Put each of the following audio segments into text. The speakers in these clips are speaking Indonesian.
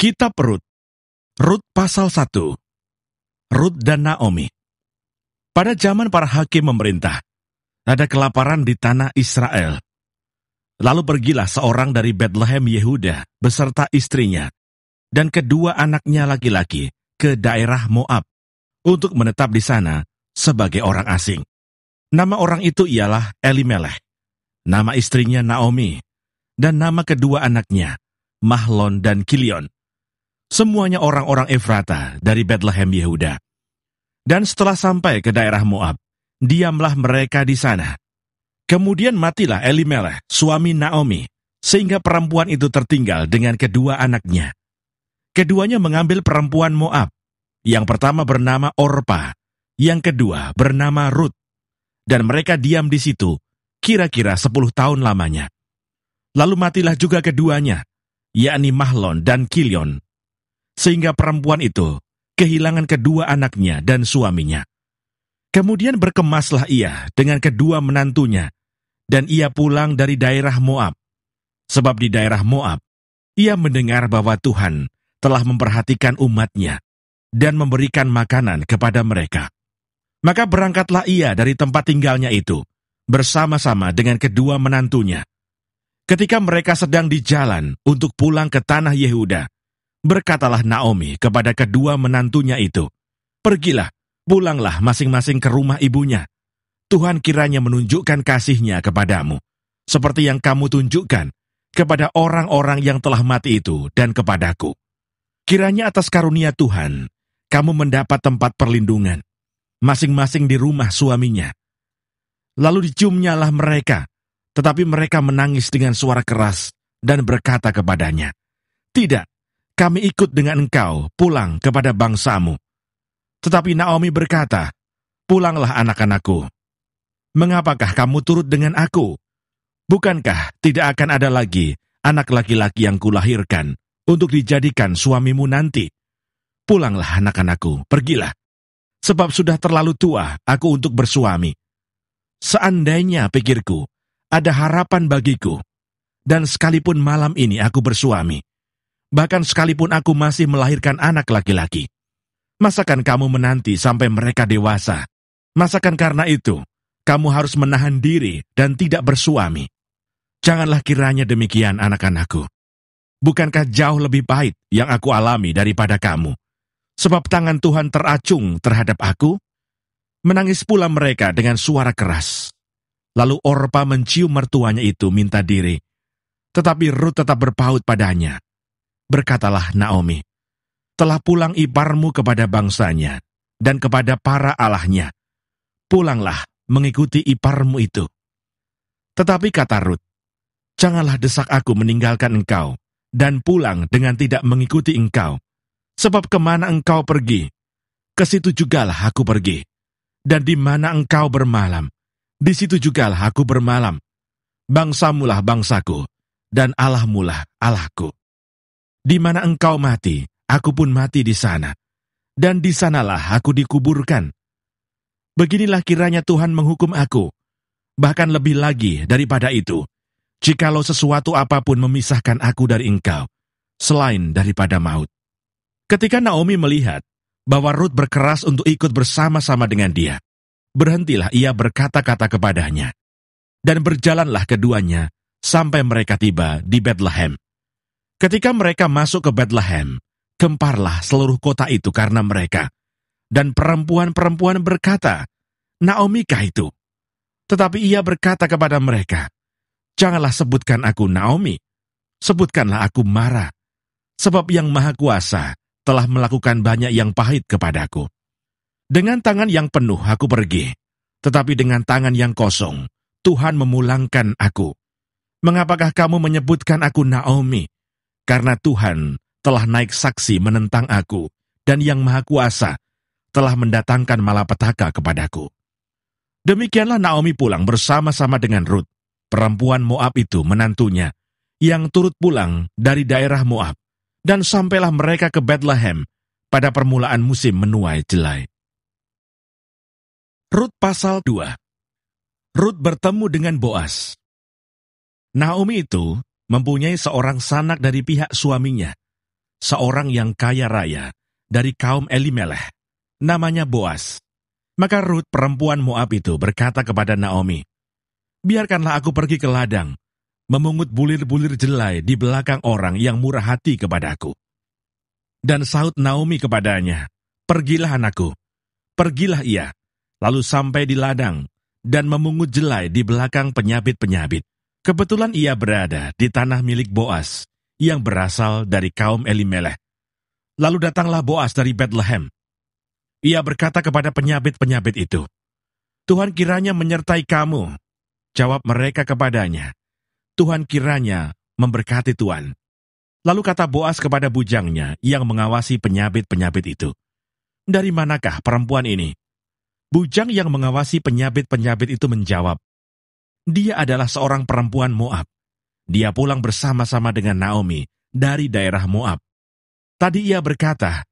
Kitab Rut pasal 1. Rut dan Naomi. Pada zaman para hakim memerintah, ada kelaparan di tanah Israel. Lalu pergilah seorang dari Betlehem Yehuda beserta istrinya dan kedua anaknya laki-laki ke daerah Moab untuk menetap di sana sebagai orang asing. Nama orang itu ialah Elimelech, nama istrinya Naomi, dan nama kedua anaknya Mahlon dan Kilion. Semuanya orang-orang Efrata dari Betlehem Yehuda. Dan setelah sampai ke daerah Moab, diamlah mereka di sana. Kemudian matilah Elimelech, suami Naomi, sehingga perempuan itu tertinggal dengan kedua anaknya. Keduanya mengambil perempuan Moab. Yang pertama bernama Orpa, yang kedua bernama Rut. Dan mereka diam di situ, kira-kira 10 tahun lamanya. Lalu matilah juga keduanya, yakni Mahlon dan Kilion. Sehingga perempuan itu kehilangan kedua anaknya dan suaminya. Kemudian berkemaslah ia dengan kedua menantunya, dan ia pulang dari daerah Moab. Sebab di daerah Moab, ia mendengar bahwa Tuhan telah memperhatikan umatnya dan memberikan makanan kepada mereka. Maka berangkatlah ia dari tempat tinggalnya itu, bersama-sama dengan kedua menantunya. Ketika mereka sedang di jalan untuk pulang ke tanah Yehuda, berkatalah Naomi kepada kedua menantunya itu, "Pergilah, pulanglah masing-masing ke rumah ibunya. Tuhan kiranya menunjukkan kasih-Nya kepadamu, seperti yang kamu tunjukkan kepada orang-orang yang telah mati itu dan kepadaku. Kiranya atas karunia Tuhan, kamu mendapat tempat perlindungan, masing-masing di rumah suaminya." Lalu diciumnyalah mereka, tetapi mereka menangis dengan suara keras dan berkata kepadanya, "Tidak, kami ikut dengan engkau pulang kepada bangsamu." Tetapi Naomi berkata, "Pulanglah anak-anakku. Mengapakah kamu turut dengan aku? Bukankah tidak akan ada lagi anak laki-laki yang kulahirkan untuk dijadikan suamimu nanti? Pulanglah anak-anakku, pergilah. Sebab sudah terlalu tua aku untuk bersuami. Seandainya, pikirku, ada harapan bagiku, dan sekalipun malam ini aku bersuami, bahkan sekalipun aku masih melahirkan anak laki-laki, masakan kamu menanti sampai mereka dewasa? Masakan karena itu, kamu harus menahan diri dan tidak bersuami? Janganlah kiranya demikian, anak-anakku. Bukankah jauh lebih pahit yang aku alami daripada kamu? Sebab tangan Tuhan teracung terhadap aku." Menangis pula mereka dengan suara keras. Lalu Orpa mencium mertuanya itu minta diri, tetapi Rut tetap berpaut padanya. Berkatalah Naomi, "Telah pulang iparmu kepada bangsanya dan kepada para allahnya. Pulanglah mengikuti iparmu itu." Tetapi kata Rut, "Janganlah desak aku meninggalkan engkau dan pulang dengan tidak mengikuti engkau. Sebab kemana engkau pergi, ke situ jugalah aku pergi. Dan di mana engkau bermalam, di situ jugalah aku bermalam. Bangsamulah bangsaku, dan Allahmulah Allahku. Di mana engkau mati, aku pun mati di sana, dan di sanalah aku dikuburkan. Beginilah kiranya Tuhan menghukum aku, bahkan lebih lagi daripada itu, jikalau sesuatu apapun memisahkan aku dari engkau, selain daripada maut." Ketika Naomi melihat bahwa Rut berkeras untuk ikut bersama-sama dengan dia, berhentilah ia berkata-kata kepadanya, dan berjalanlah keduanya sampai mereka tiba di Betlehem. Ketika mereka masuk ke Betlehem, gemparlah seluruh kota itu karena mereka, dan perempuan-perempuan berkata, "Naomi kah itu?" Tetapi ia berkata kepada mereka, "Janganlah sebutkan aku Naomi, sebutkanlah aku Mara, sebab Yang Maha Kuasa telah melakukan banyak yang pahit kepadaku. Dengan tangan yang penuh aku pergi, tetapi dengan tangan yang kosong Tuhan memulangkan aku. Mengapakah kamu menyebutkan aku Naomi? Karena Tuhan telah naik saksi menentang aku, dan Yang Maha Kuasa telah mendatangkan malapetaka kepadaku." Demikianlah Naomi pulang bersama-sama dengan Rut, perempuan Moab itu menantunya, yang turut pulang dari daerah Moab. Dan sampailah mereka ke Betlehem pada permulaan musim menuai jelai. Rut pasal 2. Rut bertemu dengan Boas. Naomi itu mempunyai seorang sanak dari pihak suaminya, seorang yang kaya raya dari kaum Elimelech, namanya Boas. Maka Rut perempuan Moab itu berkata kepada Naomi, "Biarkanlah aku pergi ke ladang, memungut bulir-bulir jelai di belakang orang yang murah hati kepadaku." Dan sahut Naomi kepadanya, "Pergilah anakku." Pergilah ia, lalu sampai di ladang, dan memungut jelai di belakang penyabit-penyabit. Kebetulan ia berada di tanah milik Boas, yang berasal dari kaum Elimelech. Lalu datanglah Boas dari Bethlehem. Ia berkata kepada penyabit-penyabit itu, "Tuhan kiranya menyertai kamu." Jawab mereka kepadanya, "Tuhan kiranya memberkati Tuan." Lalu kata Boas kepada bujangnya yang mengawasi penyabit-penyabit itu, "Dari manakah perempuan ini?" Bujang yang mengawasi penyabit-penyabit itu menjawab, "Dia adalah seorang perempuan Moab. Dia pulang bersama-sama dengan Naomi dari daerah Moab. Tadi ia berkata,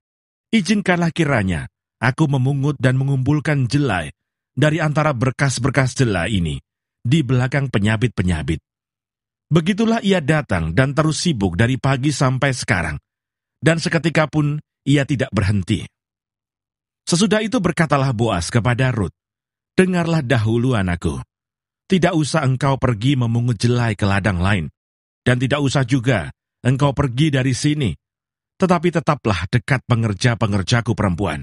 'Izinkanlah kiranya aku memungut dan mengumpulkan jelai dari antara berkas-berkas jelai ini di belakang penyabit-penyabit.' Begitulah ia datang dan terus sibuk dari pagi sampai sekarang, dan seketika pun ia tidak berhenti." Sesudah itu berkatalah Boas kepada Rut, "Dengarlah dahulu anakku, tidak usah engkau pergi memungut jelai ke ladang lain, dan tidak usah juga engkau pergi dari sini, tetapi tetaplah dekat pengerja-pengerjaku perempuan.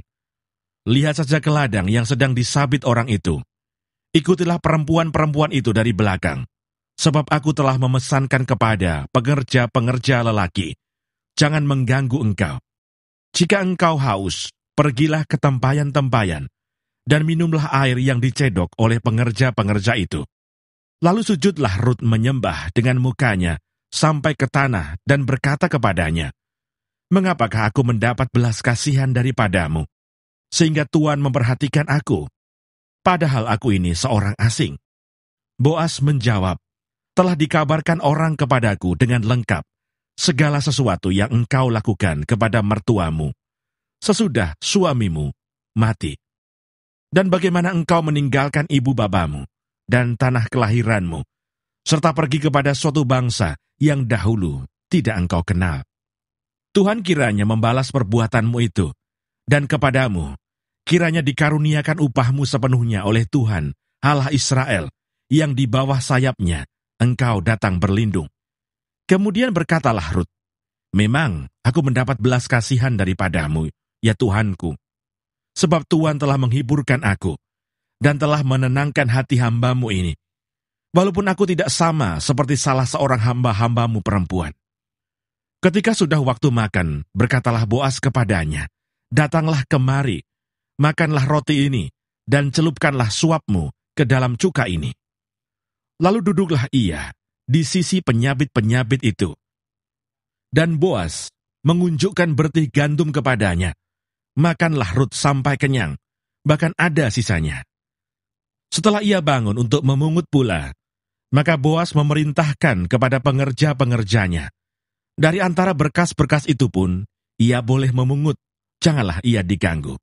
Lihat saja ke ladang yang sedang disabit orang itu. Ikutilah perempuan-perempuan itu dari belakang, sebab aku telah memesankan kepada pengerja-pengerja lelaki, jangan mengganggu engkau. Jika engkau haus, pergilah ke tempayan-tempayan, dan minumlah air yang dicedok oleh pengerja-pengerja itu." Lalu sujudlah Rut menyembah dengan mukanya sampai ke tanah dan berkata kepadanya, "Mengapakah aku mendapat belas kasihan daripadamu, sehingga Tuhan memperhatikan aku, padahal aku ini seorang asing?" Boas menjawab, "Telah dikabarkan orang kepadaku dengan lengkap segala sesuatu yang engkau lakukan kepada mertuamu sesudah suamimu mati, dan bagaimana engkau meninggalkan ibu bapamu dan tanah kelahiranmu, serta pergi kepada suatu bangsa yang dahulu tidak engkau kenal. Tuhan kiranya membalas perbuatanmu itu, dan kepadamu kiranya dikaruniakan upahmu sepenuhnya oleh Tuhan, Allah Israel, yang di bawah sayapnya engkau datang berlindung." Kemudian berkatalah Rut, "Memang aku mendapat belas kasihan daripadamu, ya Tuhanku, sebab Tuhan telah menghiburkan aku, dan telah menenangkan hati hambamu ini, walaupun aku tidak sama seperti salah seorang hamba-hambamu perempuan." Ketika sudah waktu makan, berkatalah Boas kepadanya, "Datanglah kemari, makanlah roti ini, dan celupkanlah suapmu ke dalam cuka ini." Lalu duduklah ia di sisi penyabit-penyabit itu. Dan Boas mengunjukkan bertih gandum kepadanya. Makanlah Rut sampai kenyang, bahkan ada sisanya. Setelah ia bangun untuk memungut pula, maka Boas memerintahkan kepada pengerja-pengerjanya, "Dari antara berkas-berkas itu pun, ia boleh memungut, janganlah ia diganggu.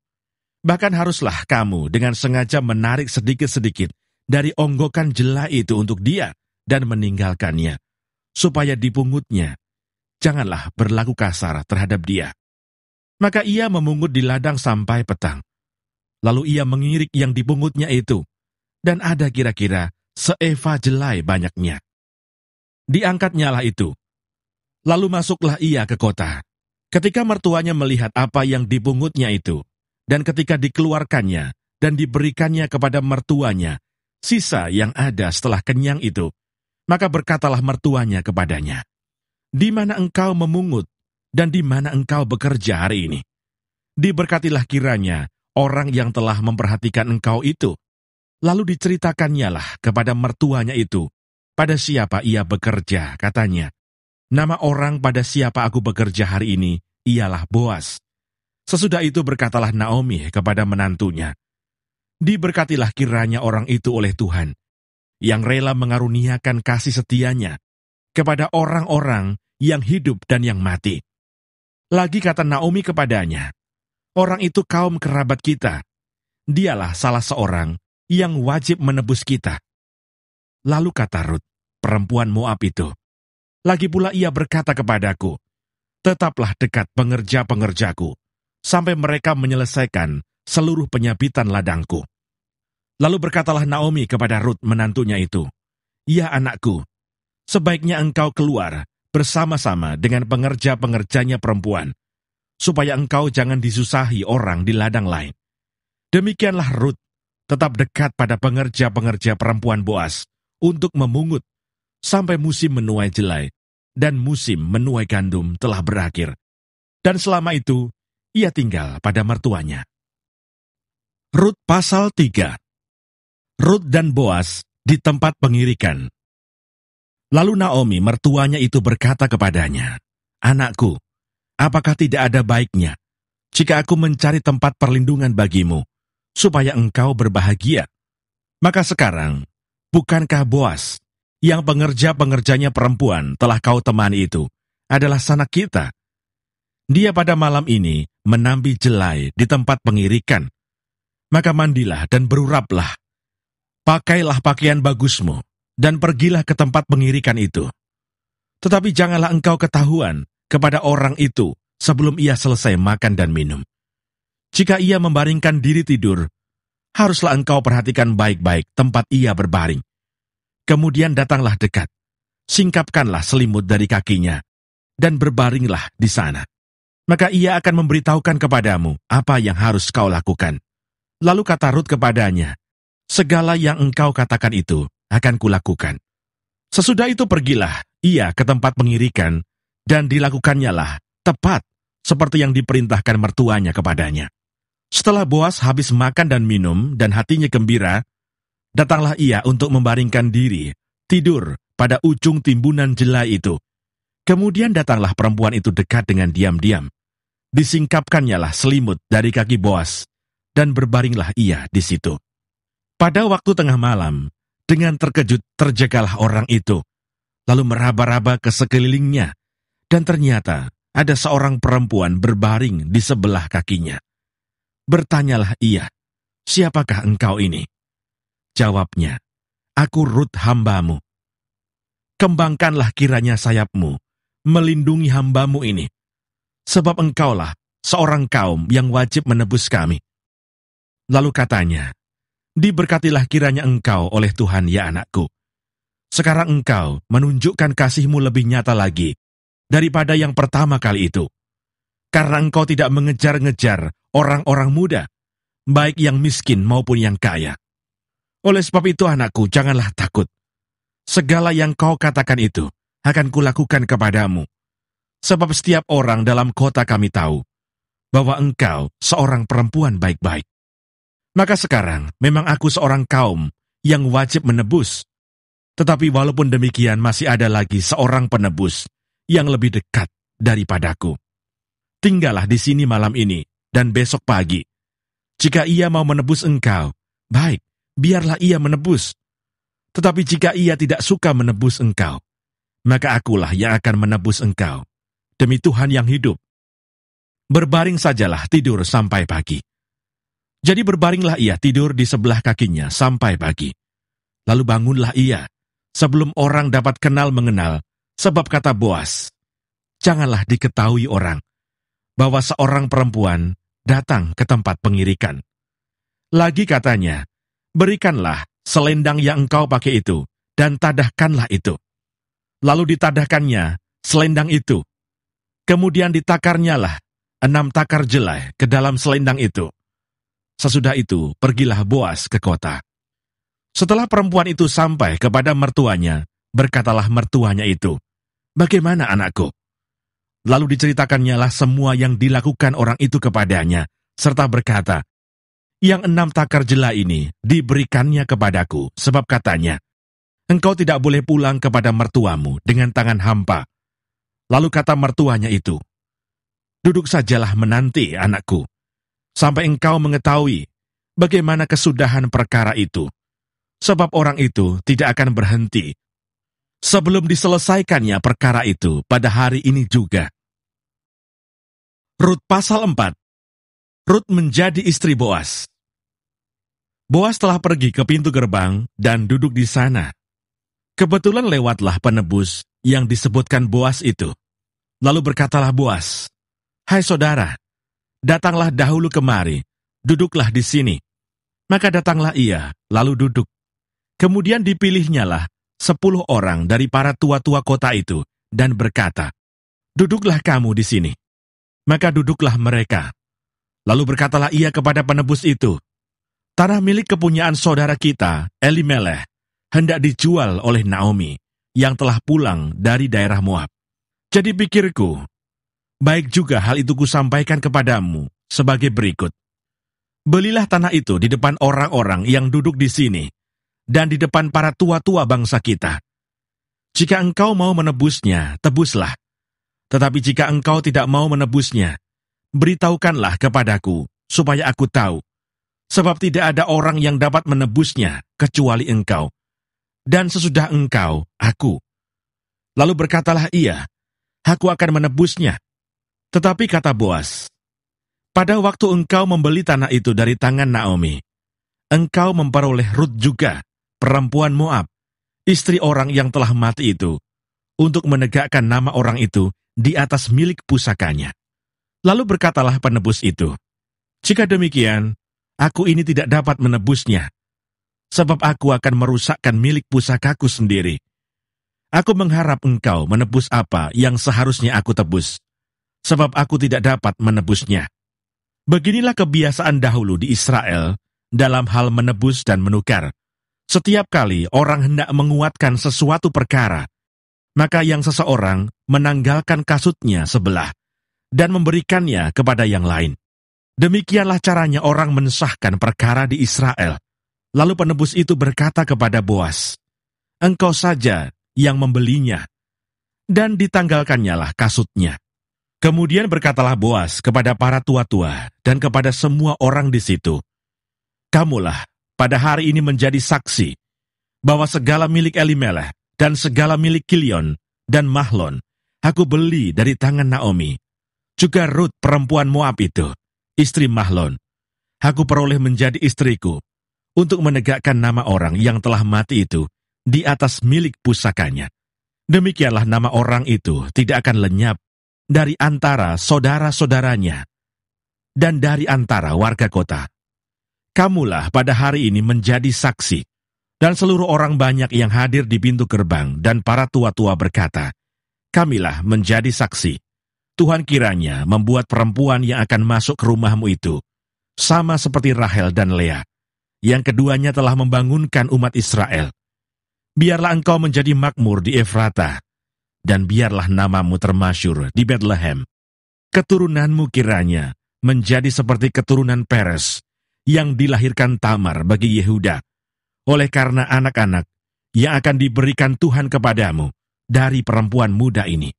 Bahkan haruslah kamu dengan sengaja menarik sedikit-sedikit dari onggokan jelai itu untuk dia dan meninggalkannya, supaya dipungutnya. Janganlah berlaku kasar terhadap dia." Maka ia memungut di ladang sampai petang. Lalu ia mengirik yang dipungutnya itu, dan ada kira-kira seeva jelai banyaknya. Diangkatnyalah itu. Lalu masuklah ia ke kota. Ketika mertuanya melihat apa yang dipungutnya itu, dan ketika dikeluarkannya dan diberikannya kepada mertuanya, sisa yang ada setelah kenyang itu, maka berkatalah mertuanya kepadanya, "Di mana engkau memungut, dan di mana engkau bekerja hari ini? Diberkatilah kiranya orang yang telah memperhatikan engkau itu." Lalu diceritakannya lah kepada mertuanya itu, pada siapa ia bekerja, katanya, "Nama orang pada siapa aku bekerja hari ini, ialah Boas." Sesudah itu berkatalah Naomi kepada menantunya, "Diberkatilah kiranya orang itu oleh Tuhan, yang rela mengaruniakan kasih setianya kepada orang-orang yang hidup dan yang mati." Lagi kata Naomi kepadanya, "Orang itu kaum kerabat kita. Dialah salah seorang yang wajib menebus kita." Lalu kata Rut, perempuan Moab itu, "Lagi pula ia berkata kepadaku, tetaplah dekat pengerja-pengerjaku, sampai mereka menyelesaikan seluruh penyabitan ladangku. Lalu berkatalah Naomi kepada Rut menantunya itu, "Ya anakku, sebaiknya engkau keluar bersama-sama dengan pengerja-pengerjanya perempuan, supaya engkau jangan disusahi orang di ladang lain." Demikianlah Rut tetap dekat pada pengerja-pengerja perempuan Boas untuk memungut sampai musim menuai jelai dan musim menuai gandum telah berakhir. Dan selama itu, ia tinggal pada mertuanya. Rut pasal 3. Rut dan Boas di tempat pengirikan. Lalu Naomi mertuanya itu berkata kepadanya, "Anakku, apakah tidak ada baiknya jika aku mencari tempat perlindungan bagimu, supaya engkau berbahagia? Maka sekarang, bukankah Boas, yang pengerja-pengerjanya perempuan telah kau temani itu, adalah sanak kita? Dia pada malam ini menambi jelai di tempat pengirikan. Maka mandilah dan beruraplah. Pakailah pakaian bagusmu, dan pergilah ke tempat pengirikan itu. Tetapi janganlah engkau ketahuan kepada orang itu sebelum ia selesai makan dan minum. Jika ia membaringkan diri tidur, haruslah engkau perhatikan baik-baik tempat ia berbaring. Kemudian datanglah dekat, singkapkanlah selimut dari kakinya, dan berbaringlah di sana. Maka ia akan memberitahukan kepadamu apa yang harus kau lakukan." Lalu kata Rut kepadanya, "Segala yang engkau katakan itu akan kulakukan." Sesudah itu pergilah ia ke tempat pengirikan, dan dilakukannya tepat seperti yang diperintahkan mertuanya kepadanya. Setelah Boas habis makan dan minum dan hatinya gembira, datanglah ia untuk membaringkan diri, tidur pada ujung timbunan jelai itu. Kemudian datanglah perempuan itu dekat dengan diam-diam. Disingkapkannyalah selimut dari kaki Boas, dan berbaringlah ia di situ. Pada waktu tengah malam, dengan terkejut terjagalah orang itu, lalu meraba-raba ke sekelilingnya, dan ternyata ada seorang perempuan berbaring di sebelah kakinya. Bertanyalah ia, "Siapakah engkau ini?" Jawabnya, "Aku Rut hambamu. Kembangkanlah kiranya sayapmu, melindungi hambamu ini, sebab engkaulah seorang kaum yang wajib menebus kami." Lalu katanya, "Diberkatilah kiranya engkau oleh Tuhan, ya anakku. Sekarang engkau menunjukkan kasihmu lebih nyata lagi daripada yang pertama kali itu, karena engkau tidak mengejar-ngejar orang-orang muda, baik yang miskin maupun yang kaya. Oleh sebab itu anakku, janganlah takut. Segala yang kau katakan itu akan kulakukan kepadamu, sebab setiap orang dalam kota kami tahu bahwa engkau seorang perempuan baik-baik. Maka sekarang memang aku seorang kaum yang wajib menebus, tetapi walaupun demikian masih ada lagi seorang penebus yang lebih dekat daripadaku. Tinggallah di sini malam ini dan besok pagi. Jika ia mau menebus engkau, baik, biarlah ia menebus. Tetapi jika ia tidak suka menebus engkau, maka akulah yang akan menebus engkau. Demi Tuhan yang hidup. Berbaring sajalah tidur sampai pagi." Jadi berbaringlah ia tidur di sebelah kakinya sampai pagi. Lalu bangunlah ia, sebelum orang dapat kenal mengenal, sebab kata Boas, "Janganlah diketahui orang bahwa seorang perempuan datang ke tempat pengirikan." Lagi katanya, "Berikanlah selendang yang engkau pakai itu, dan tadahkanlah itu." Lalu ditadahkannya selendang itu. Kemudian ditakarnyalah 6 takar jelai ke dalam selendang itu. Sesudah itu, pergilah Boas ke kota. Setelah perempuan itu sampai kepada mertuanya, berkatalah mertuanya itu, "Bagaimana anakku?" Lalu diceritakannya semua yang dilakukan orang itu kepadanya, serta berkata, "Yang 6 takar jelai ini diberikannya kepadaku, sebab katanya, engkau tidak boleh pulang kepada mertuamu dengan tangan hampa." Lalu kata mertuanya itu, "Duduk sajalah menanti anakku, sampai engkau mengetahui bagaimana kesudahan perkara itu, sebab orang itu tidak akan berhenti sebelum diselesaikannya perkara itu pada hari ini juga." Rut pasal 4. Rut menjadi istri Boas. Boas telah pergi ke pintu gerbang dan duduk di sana. Kebetulan lewatlah penebus yang disebutkan Boas itu. Lalu berkatalah Boas, "Hai saudara, datanglah dahulu kemari, duduklah di sini." Maka datanglah ia, lalu duduk. Kemudian dipilihnyalah 10 orang dari para tua-tua kota itu, dan berkata, "Duduklah kamu di sini." Maka duduklah mereka. Lalu berkatalah ia kepada penebus itu, "Tanah milik kepunyaan saudara kita, Elimeleh, hendak dijual oleh Naomi, yang telah pulang dari daerah Moab. Jadi pikirku, baik juga hal itu kusampaikan kepadamu sebagai berikut. Belilah tanah itu di depan orang-orang yang duduk di sini, dan di depan para tua-tua bangsa kita. Jika engkau mau menebusnya, tebuslah. Tetapi jika engkau tidak mau menebusnya, beritahukanlah kepadaku, supaya aku tahu. Sebab tidak ada orang yang dapat menebusnya, kecuali engkau. Dan sesudah engkau, aku." Lalu berkatalah ia, "Aku akan menebusnya." Tetapi kata Boas, "Pada waktu engkau membeli tanah itu dari tangan Naomi, engkau memperoleh Rut juga, perempuan Moab, istri orang yang telah mati itu, untuk menegakkan nama orang itu di atas milik pusakanya." Lalu berkatalah penebus itu, "Jika demikian, aku ini tidak dapat menebusnya, sebab aku akan merusakkan milik pusakaku sendiri. Aku mengharap engkau menebus apa yang seharusnya aku tebus, sebab aku tidak dapat menebusnya." Beginilah kebiasaan dahulu di Israel dalam hal menebus dan menukar. Setiap kali orang hendak menguatkan sesuatu perkara, maka yang seseorang menanggalkan kasutnya sebelah dan memberikannya kepada yang lain. Demikianlah caranya orang mensahkan perkara di Israel. Lalu penebus itu berkata kepada Boas, "Engkau saja yang membelinya." Dan ditanggalkannyalah kasutnya. Kemudian berkatalah Boas kepada para tua-tua dan kepada semua orang di situ, "Kamulah pada hari ini menjadi saksi bahwa segala milik Elimeleh dan segala milik Kilion dan Mahlon aku beli dari tangan Naomi. Juga Rut perempuan Moab itu, istri Mahlon, aku peroleh menjadi istriku untuk menegakkan nama orang yang telah mati itu di atas milik pusakanya. Demikianlah nama orang itu tidak akan lenyap dari antara saudara-saudaranya dan dari antara warga kota. Kamulah pada hari ini menjadi saksi." Dan seluruh orang banyak yang hadir di pintu gerbang dan para tua-tua berkata, "Kamilah menjadi saksi. Tuhan kiranya membuat perempuan yang akan masuk ke rumahmu itu sama seperti Rahel dan Lea, yang keduanya telah membangunkan umat Israel. Biarlah engkau menjadi makmur di Efrata, dan biarlah namamu termasyur di Bethlehem. Keturunanmu kiranya menjadi seperti keturunan Peres, yang dilahirkan Tamar bagi Yehuda, oleh karena anak-anak yang akan diberikan Tuhan kepadamu dari perempuan muda ini."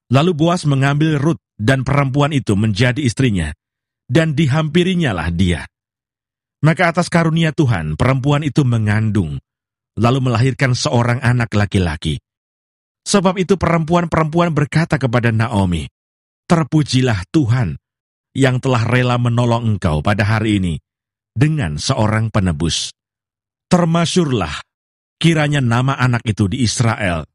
Lalu Boas mengambil Rut dan perempuan itu menjadi istrinya, dan dihampirinyalah dia. Maka atas karunia Tuhan, perempuan itu mengandung, lalu melahirkan seorang anak laki-laki. Sebab itu perempuan-perempuan berkata kepada Naomi, "Terpujilah Tuhan yang telah rela menolong engkau pada hari ini dengan seorang penebus. Termasyurlah kiranya nama anak itu di Israel,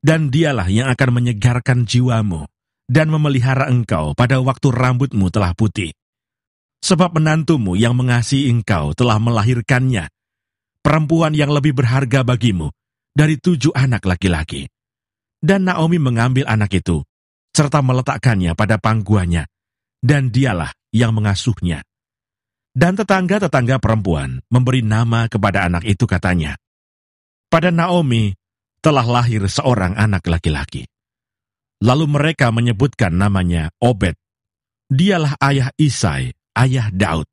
dan dialah yang akan menyegarkan jiwamu dan memelihara engkau pada waktu rambutmu telah putih. Sebab menantumu yang mengasihi engkau telah melahirkannya, perempuan yang lebih berharga bagimu dari 7 anak laki-laki." Dan Naomi mengambil anak itu, serta meletakkannya pada pangkuannya, dan dialah yang mengasuhnya. Dan tetangga-tetangga perempuan memberi nama kepada anak itu, katanya, "Pada Naomi telah lahir seorang anak laki-laki." Lalu mereka menyebutkan namanya Obed. Dialah ayah Isai, ayah Daud.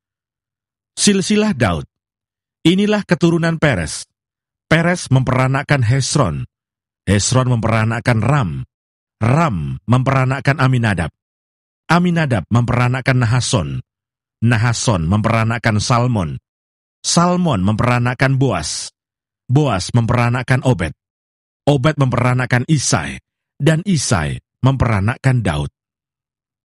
Silsilah Daud. Inilah keturunan Peres. Peres memperanakkan Hesron. Hesron memperanakkan Ram. Ram memperanakkan Aminadab. Aminadab memperanakkan Nahason. Nahason memperanakkan Salmon. Salmon memperanakkan Boas. Boas memperanakkan Obed. Obed memperanakkan Isai, dan Isai memperanakkan Daud.